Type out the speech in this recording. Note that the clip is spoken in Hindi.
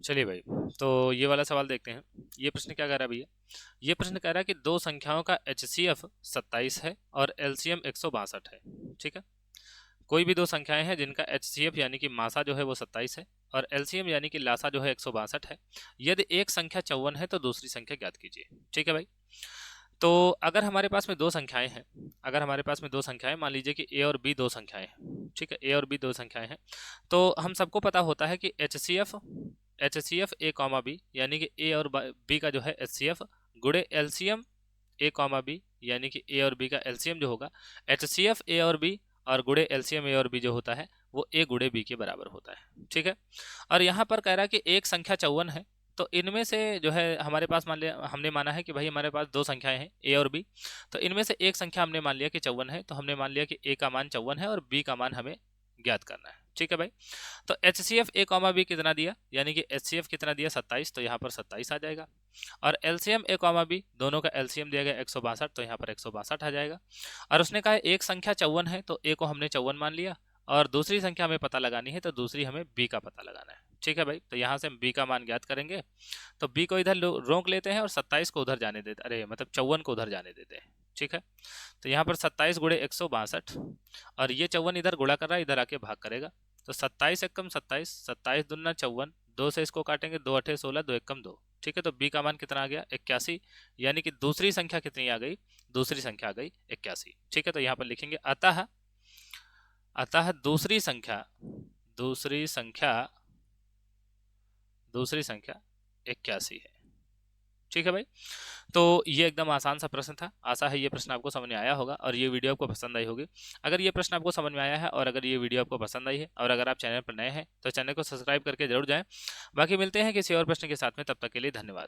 चलिए भाई, तो ये वाला सवाल देखते हैं। ये प्रश्न क्या कह रहा है भैया? ये प्रश्न कह रहा है कि दो संख्याओं का HCF 27 है और LCM 162 है। ठीक है, कोई भी दो संख्याएं हैं जिनका HCF यानी कि मासा जो है वो 27 है और LCM यानी कि लासा जो है 162 है। यदि एक संख्या 54 है तो दूसरी संख्या ज्ञात कीजिए। ठीक है भाई, तो अगर हमारे पास में दो संख्याएं हैं, अगर हमारे पास में दो संख्याएं, मान लीजिए कि ए और बी दो संख्याएं हैं। ठीक है, ए और बी दो संख्याएं हैं, तो हम सबको पता होता है कि H C F A comma B यानी कि ए और बी का जो है HCF गुणे LCM ए कॉमा बी यानी कि ए और बी का LCM जो होगा HCF ए और बी और गुणे LCM ए और बी जो होता है वो ए गुणे बी के बराबर होता है। ठीक है, और यहाँ पर कह रहा है कि एक संख्या 54 है, तो इनमें से जो है हमारे पास मान लिया, हमने माना है कि भाई हमारे पास दो संख्याएं हैं ए और बी, तो इनमें से एक संख्या हमने मान लिया कि 54 है, तो हमने मान लिया कि ए का मान 54 है और बी का मान हमें ज्ञात करना है। ठीक है भाई, तो HCF ए कॉमा बी कितना दिया, यानी कि HCF कितना दिया 27, तो यहाँ पर 27 आ जाएगा। और LCM ए कॉमा बी दोनों का LCM दिया गया 162, तो यहाँ पर 162 आ जाएगा। और उसने कहा एक संख्या 54 है, तो ए को हमने 54 मान लिया और दूसरी संख्या हमें पता लगानी है, तो दूसरी हमें बी का पता लगाना है। ठीक है भाई, तो यहाँ से हम बी का मान ज्ञात करेंगे, तो बी को इधर रोक लेते हैं और 27 को उधर जाने देते, अरे मतलब 54 को उधर जाने देते हैं। ठीक है, तो यहाँ पर 27 गुणे 162 और ये 54 इधर गुणा कर रहा है, इधर आके भाग करेगा, तो 27 एकम 27, 27 दूना 54, दो से इसको काटेंगे, 2 अठे 16, 2 एकम 2। ठीक है, तो बी का मान कितना आ गया 81, यानी कि दूसरी संख्या कितनी आ गई, दूसरी संख्या आ गई 81। ठीक है, तो यहाँ पर लिखेंगे अतः, अतः दूसरी संख्या, दूसरी संख्या, दूसरी संख्या 81 है। ठीक है भाई, तो ये एकदम आसान सा प्रश्न था। आशा है ये प्रश्न आपको समझ में आया होगा और ये वीडियो आपको पसंद आई होगी। अगर ये प्रश्न आपको समझ में आया है और अगर ये वीडियो आपको पसंद आई है और अगर आप चैनल पर नए हैं तो चैनल को सब्सक्राइब करके जरूर जाएं। बाकी मिलते हैं किसी और प्रश्न के साथ में, तब तक के लिए धन्यवाद।